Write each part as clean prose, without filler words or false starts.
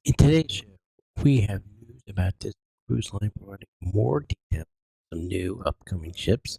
In today's show, we have news about this cruise line providing more details on some new upcoming ships,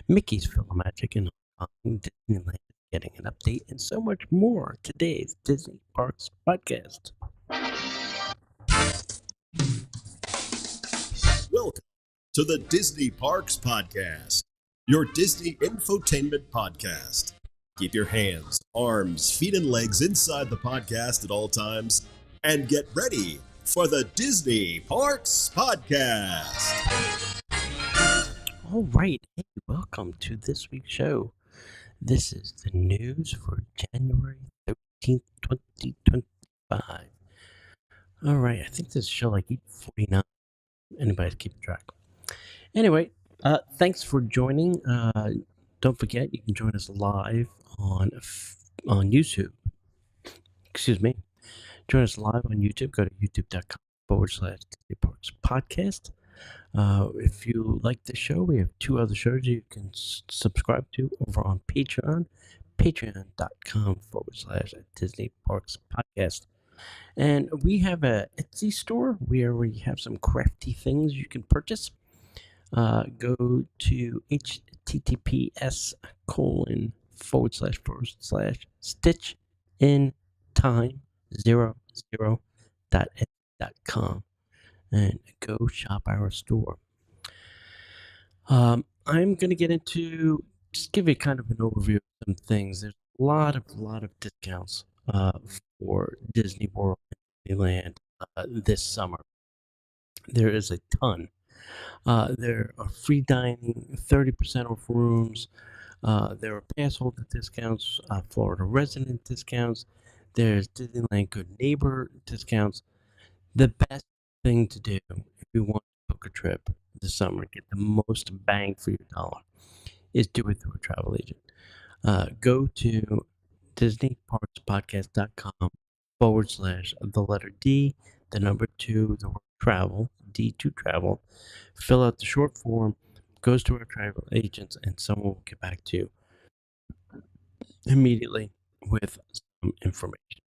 Mickey's PhilharMagic and Hong Kong Disneyland getting an update, and so much more. Today's Disney Parks podcast. Welcome to the Disney Parks Podcast, your Disney infotainment podcast. Keep your hands, arms, feet, and legs inside the podcast at all times and get ready for the Disney Parks Podcast. All right. Hey, welcome to this week's show. This is the news for January 13th, 2025. All right. I think this is show like 849. Anybody's keeping track. Anyway, thanks for joining. Don't forget, you can join us live on YouTube. Excuse me. Join us live on YouTube. Go to youtube.com/Disney Parks Podcast. If you like the show, we have two other shows you can subscribe to over on Patreon, patreon.com/Disney Parks Podcast. And we have a Etsy store where we have some crafty things you can purchase. Go to https://stitch in time 00.etsy.com and go shop our store. I'm going to get into just give you kind of an overview of some things. There's a lot of discounts for Disney World and Disneyland this summer. There is a ton. There are free dining, 30% off rooms. There are pass holder discounts, Florida resident discounts. There's Disneyland Good Neighbor discounts. The best thing to do if you want to book a trip this summer, get the most bang for your dollar, is do it through a travel agent. Go to DisneyParksPodcast.com/D, the number 2, the word travel, D2 travel. Fill out the short form, goes to our travel agents, and someone will get back to you immediately with some information.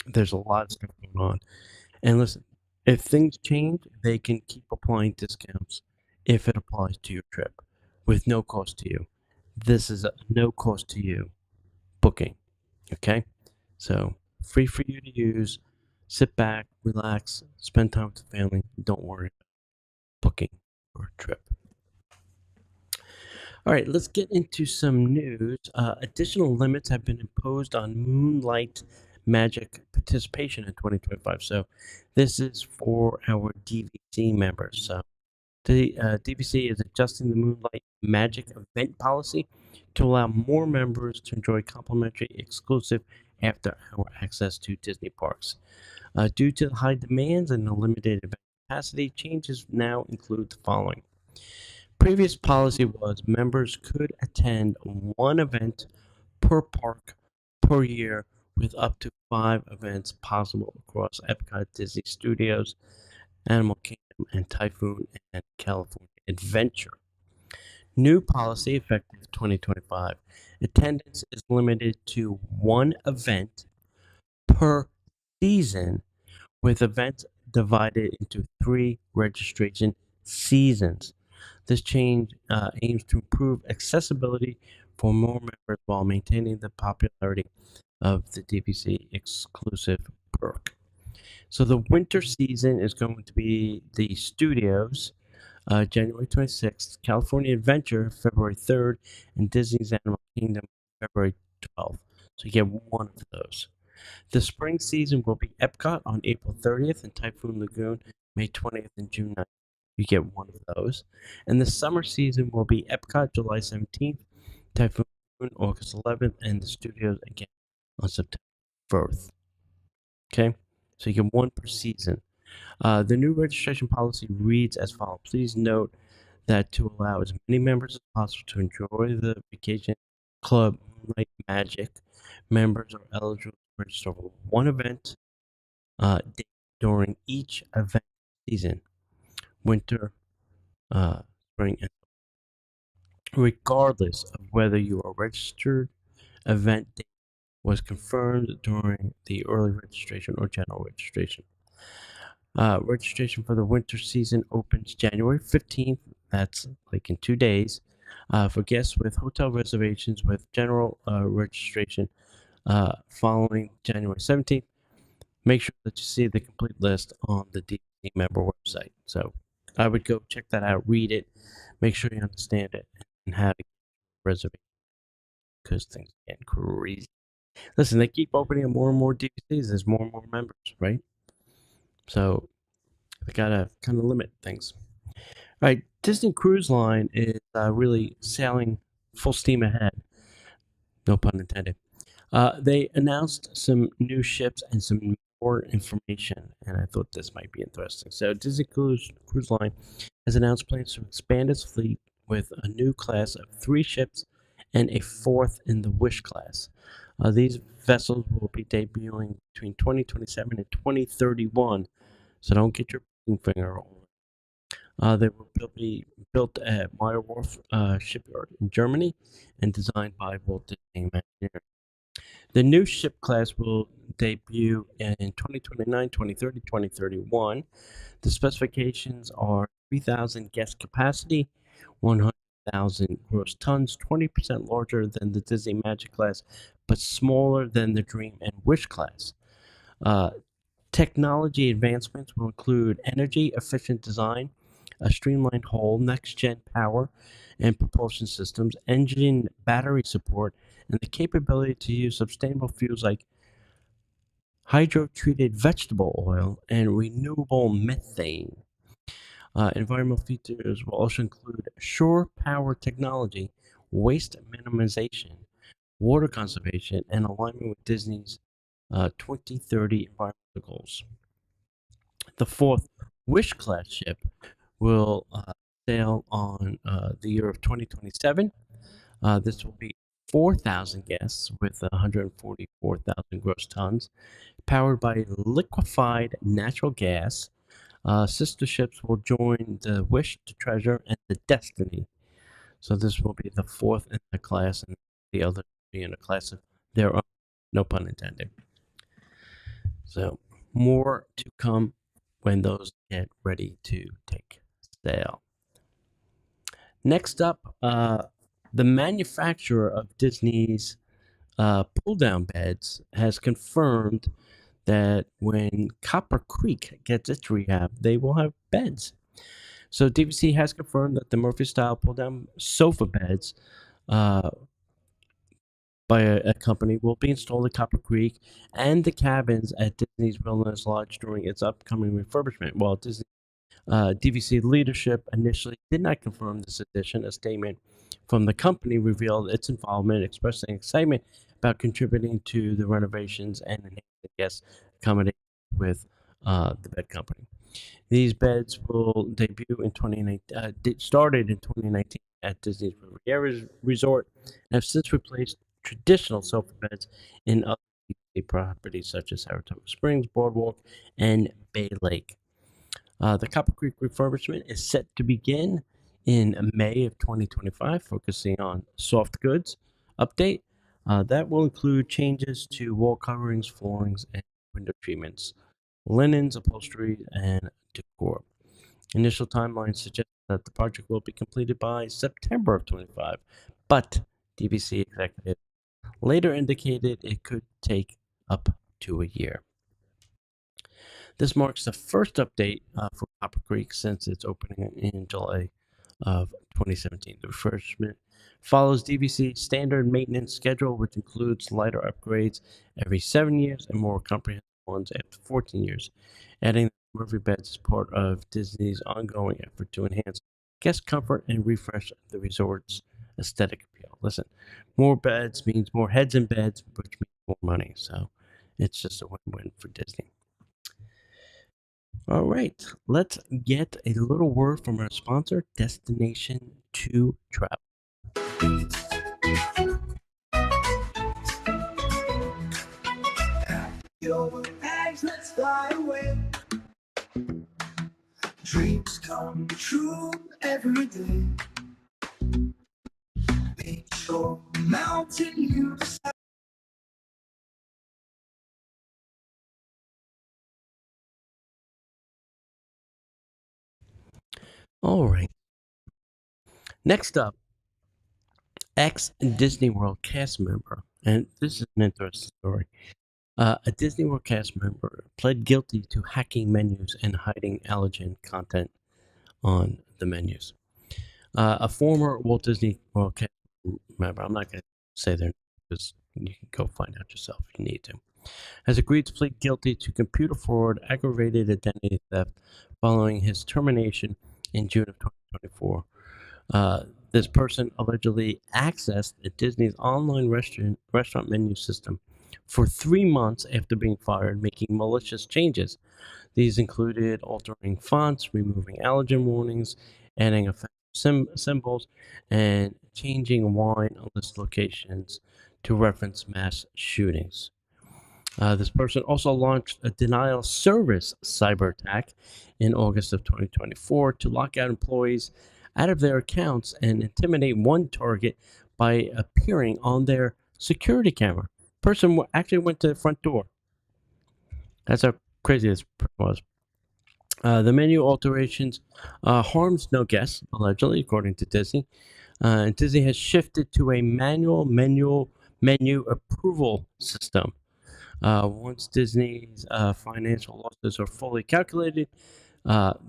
There's a lot of stuff going on. And listen, if things change, they can keep applying discounts if it applies to your trip with no cost to you. This is a no cost to you booking. Okay? So free for you to use. Sit back, relax, spend time with the family. Don't worry about booking your trip. All right, let's get into some news. Additional limits have been imposed on Moonlight Magic participation in 2025. So this is for our DVC members. So the DVC is adjusting the Moonlight Magic event policy to allow more members to enjoy complimentary exclusive after-hour access to Disney parks. Due to the high demands and the limited event capacity, changes now include the following. Previous policy was members could attend one event per park per year with up to 5 events possible across Epcot, Disney Studios, Animal Kingdom, and Typhoon and California Adventure. New policy effective 2025. Attendance is limited to 1 event per season, with events divided into 3 registration seasons. This change aims to improve accessibility for more members while maintaining the popularity of the DVC exclusive perk. So the winter season is going to be the Studios, January 26th, California Adventure, February 3rd, and Disney's Animal Kingdom, February 12th. So you get one of those. The spring season will be Epcot on April 30th and Typhoon Lagoon, May 20th and June 9th. You get one of those. And the summer season will be Epcot, July 17th, Typhoon Lagoon, August 11th, and the Studios again on September 1st. Okay? So you get one per season. The new registration policy reads as follows. Please note that to allow as many members as possible to enjoy the Vacation Club Moonlight Magic, members are eligible to register for one event during each event season, winter, spring, and regardless of whether your registered event date was confirmed during the early registration or general registration. Registration for the winter season opens January 15th. That's like in 2 days. For guests with hotel reservations with general registration following January 17th, make sure that you see the complete list on the DVC member website. So I would go check that out, read it, make sure you understand it, and how to get a reservation because things get crazy. Listen, they keep opening up more and more DVCs. There's more and more members, right? So they gotta kind of limit things. All right, Disney Cruise Line is really sailing full steam ahead. No pun intended. They announced some new ships and some more information, and I thought this might be interesting. So, Disney Cruise Line has announced plans to expand its fleet with a new class of 3 ships and a fourth in the Wish class. These vessels will be debuting between 2027 and 2031, so don't get your finger on. They will be built at Meyer Wharf Shipyard in Germany and designed by Walt Disney Imagineering. The new ship class will debut in 2029, 2030, 2031. The specifications are 3,000 guest capacity, 100,000 gross tons, 20% larger than the Disney Magic class, but smaller than the Dream and Wish class. Uh, Technology advancements will include energy efficient design, a streamlined hull, next gen power and propulsion systems, engine battery support, and the capability to use sustainable fuels like hydro treated vegetable oil and renewable methane. Environmental features will also include shore power technology, waste minimization, water conservation, and alignment with Disney's 2030 environmental goals. The fourth Wish class ship will sail on the year of 2027. This will be 4,000 guests with 144,000 gross tons, powered by liquefied natural gas. Sister ships will join the Wish, the Treasure, and the Destiny. So this will be the fourth in the class, and the other will be in a class of their own. No pun intended. So more to come when those get ready to take sail. Next up, the manufacturer of Disney's pull-down beds has confirmed that when Copper Creek gets its rehab, they will have beds. So DVC has confirmed that the Murphy-style pull-down sofa beds by a company will be installed at Copper Creek and the cabins at Disney's Wilderness Lodge during its upcoming refurbishment. While Disney DVC leadership initially did not confirm this addition, a statement from the company revealed its involvement, expressing excitement about contributing to the renovations and enhancing guest accommodation with the bed company. These beds will debut in 2019. Started in 2019 at Disney's Riviera Resort and have since replaced traditional sofa beds in other properties such as Saratoga Springs, Boardwalk, and Bay Lake. The Copper Creek refurbishment is set to begin in May of 2025, focusing on soft goods update. That will include changes to wall coverings, floorings, and window treatments, linens, upholstery, and decor. Initial timelines suggest that the project will be completed by September of 25, but DVC executive later indicated it could take up to a year. This marks the first update for Copper Creek since its opening in July of 2017. The refurbishment follows DVC's standard maintenance schedule, which includes lighter upgrades every 7 years and more comprehensive ones after 14 years. Adding Murphy beds is part of Disney's ongoing effort to enhance guest comfort and refresh the resort's aesthetic appeal. Listen, more beds means more heads in beds, which means more money. So it's just a win-win for Disney. All right, let's get a little word from our sponsor, Destination to Travel. Your bags, let's fly away. Dreams come true every day. Beach or mountain, you decide. All right. Next up, ex Disney World cast member, and this is an interesting story. A Disney World cast member pled guilty to hacking menus and hiding allergen content on the menus. A former Walt Disney World cast member, I'm not going to say their name because you can go find out yourself if you need to, has agreed to plead guilty to computer fraud, aggravated identity theft following his termination in June of 2024. Uh, this person allegedly accessed Disney's online restaurant menu system for 3 months after being fired, making malicious changes. These included altering fonts, removing allergen warnings, adding offensive symbols, and changing wine list locations to reference mass shootings. This person also launched a denial of service cyber attack in August of 2024 to lock out employees out of their accounts and intimidate one target by appearing on their security camera. Person actually went to the front door. That's how crazy this was. The menu alterations harms no guests, allegedly, according to Disney. Disney has shifted to a manual menu approval system. Once Disney's financial losses are fully calculated,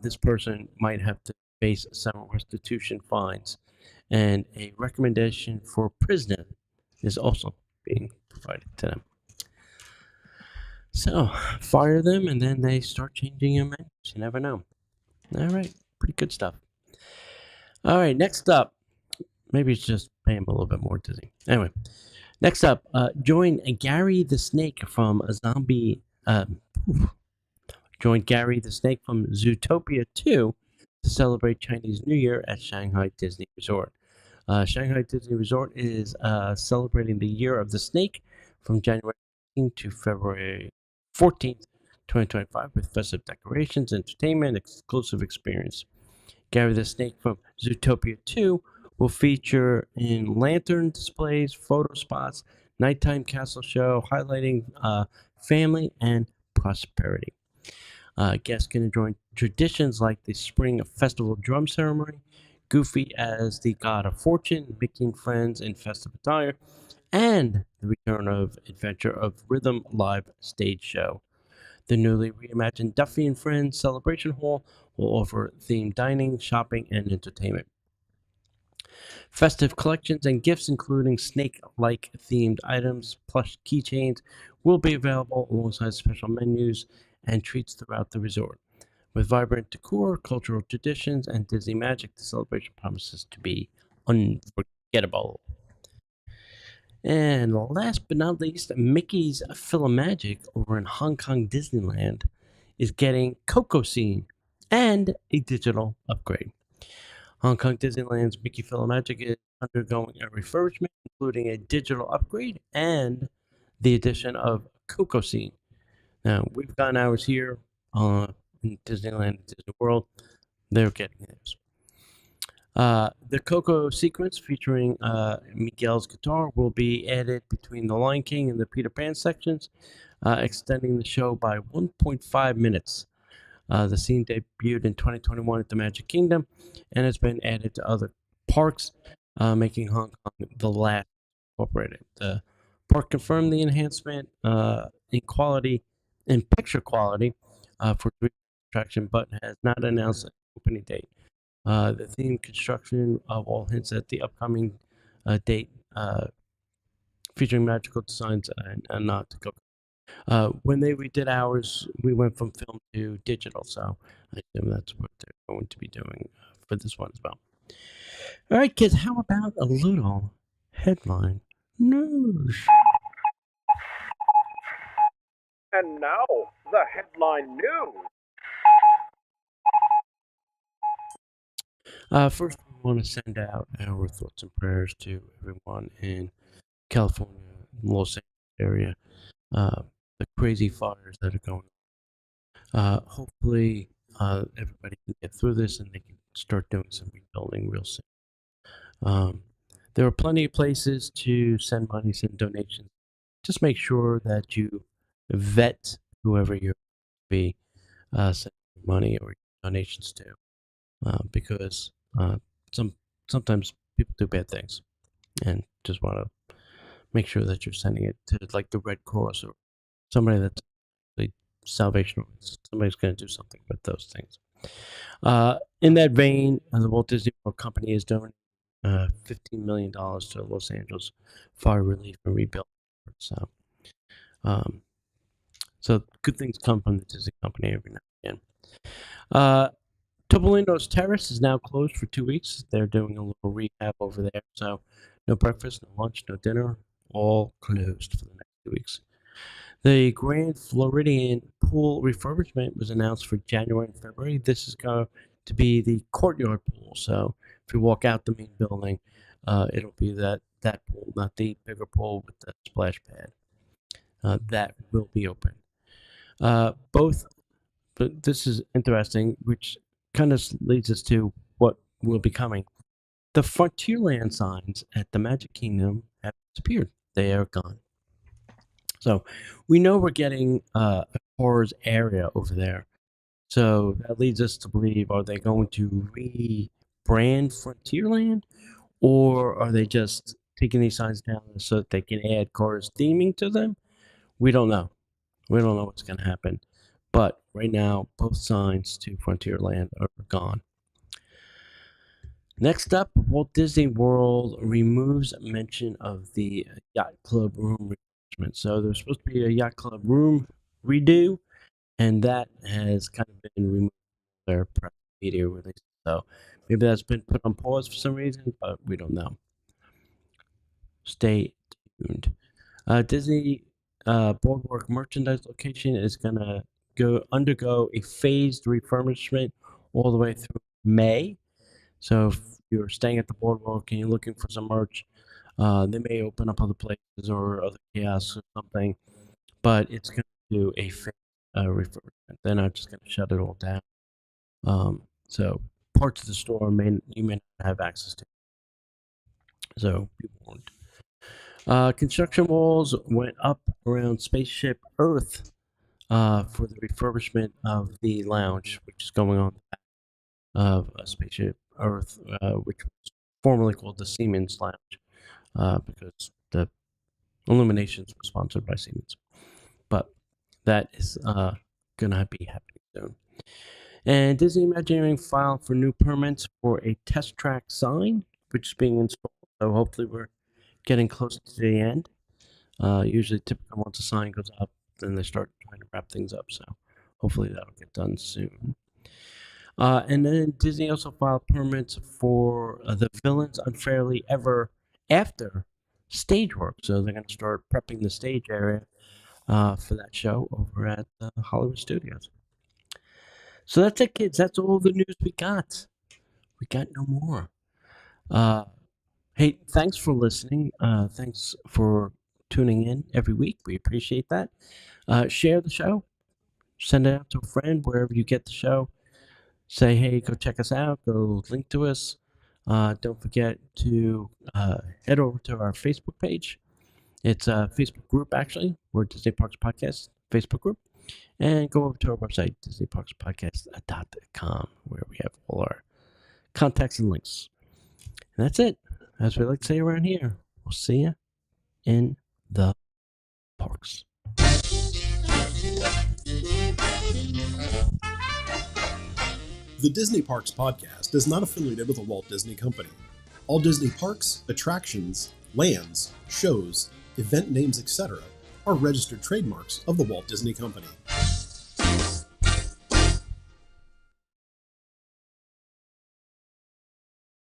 this person might have to face several restitution fines, and a recommendation for prison is also being provided to them. So, fire them, and then they start changing your menus. You never know. All right, pretty good stuff. All right, next up, maybe it's just pay him a little bit more, Disney. Anyway, next up, join Gary the Snake from a Zombie. Join Gary the Snake from Zootopia 2 to celebrate Chinese New Year at Shanghai Disney Resort. Shanghai Disney Resort is celebrating the Year of the Snake from January 18th to February 14th, 2025, with festive decorations, entertainment, exclusive experience. Gary the Snake from Zootopia 2 will feature in lantern displays, photo spots, nighttime castle show highlighting family and prosperity. Guests can enjoy traditions like the Spring Festival drum ceremony, Goofy as the God of Fortune, Mickey and Friends in festive attire, and the return of Adventure of Rhythm live stage show. The newly reimagined Duffy and Friends Celebration Hall will offer themed dining, shopping, and entertainment. Festive collections and gifts, including snake-like themed items, plush keychains, will be available alongside special menus and treats throughout the resort. With vibrant decor, cultural traditions, and Disney magic, the celebration promises to be unforgettable. And last but not least, Mickey's PhilharMagic over in Hong Kong Disneyland is getting Coco Scene and a digital upgrade. Hong Kong Disneyland's Mickey PhilharMagic is undergoing a refurbishment, including a digital upgrade and the addition of Coco Scene. Now, we've gotten ours here in Disneyland, Disney World. They're getting theirs. The Coco sequence featuring Miguel's guitar will be added between the Lion King and the Peter Pan sections, extending the show by 1.5 minutes. The scene debuted in 2021 at the Magic Kingdom and has been added to other parks, making Hong Kong the last incorporated. The park confirmed the enhancement in picture quality for the attraction, but has not announced an opening date. The theme construction of all hints at the upcoming date, featuring magical designs and not to go. When they redid ours, we went from film to digital, so I assume that's what they're going to be doing for this one as well. All right, kids, how about a little headline news? And now, the headline news. First, we want to send out our thoughts and prayers to everyone in California, Los Angeles area. The crazy fires that are going on. Hopefully, everybody can get through this and they can start doing some rebuilding real soon. There are plenty of places to send money, send donations. Just make sure that you vet whoever you're be sending money or donations to. because sometimes people do bad things and just want to make sure that you're sending it to like the Red Cross or somebody that's the Salvation Army. Somebody's going to do something with those things. In that vein, the Walt Disney World Company is donating $15 million to Los Angeles fire relief and rebuild. So, um, so good things come from the Disney Company every now and again. Topolino's Terrace is now closed for 2 weeks. They're doing a little rehab over there. So no breakfast, no lunch, no dinner, all closed for the next 2 weeks. The Grand Floridian pool refurbishment was announced for January and February. This is going to be the courtyard pool. So if you walk out the main building, it'll be that pool, not the bigger pool with the splash pad. That will be open. Both, but this is interesting, which kind of leads us to what will be coming. The Frontierland signs at the Magic Kingdom have disappeared. They are gone. So we know we're getting a Cars area over there. So that leads us to believe, are they going to rebrand Frontierland, or are they just taking these signs down so that they can add Cars theming to them? We don't know. We don't know what's going to happen. But right now, both signs to Frontierland are gone. Next up, Walt Disney World removes mention of the Yacht Club room refurbishment. So there's supposed to be a Yacht Club room redo, and that has kind of been removed from their press media release. So maybe that's been put on pause for some reason, but we don't know. Stay tuned. Disney Boardwalk merchandise location is going to undergo a phased refurbishment all the way through May. So if you're staying at the boardwalk and you're looking for some merch, they may open up other places or other kiosks or something, but it's going to do a phased refurbishment. They're not just going to shut it all down. So parts of the store you may not have access to. So you won't. Construction walls went up around Spaceship Earth for the refurbishment of the lounge, which is going on of Spaceship Earth, which was formerly called the Siemens Lounge, because the illuminations were sponsored by Siemens. But that is going to be happening soon. And Disney Imagineering filed for new permits for a test track sign, which is being installed. So hopefully we're getting close to the end. Usually, typically once a sign goes up, then they start trying to wrap things up. So hopefully that'll get done soon. And then Disney also filed permits for the Villains Unfairly Ever After stage work. So they're going to start prepping the stage area for that show over at Hollywood Studios. So that's it, kids. That's all the news we got. We got no more. Hey, thanks for listening. Thanks for tuning in every week. We appreciate that. Share the show. Send it out to a friend wherever you get the show. Say, hey, go check us out. Go link to us. Don't forget to head over to our Facebook page. It's a Facebook group, actually. We're Disney Parks Podcast Facebook group. And go over to our website, DisneyParksPodcast.com, where we have all our contacts and links. And that's it. As we like to say around here, we'll see you in the parks. The Disney Parks Podcast is not affiliated with the Walt Disney Company. All Disney parks, attractions, lands, shows, event names, etc. are registered trademarks of the Walt Disney Company.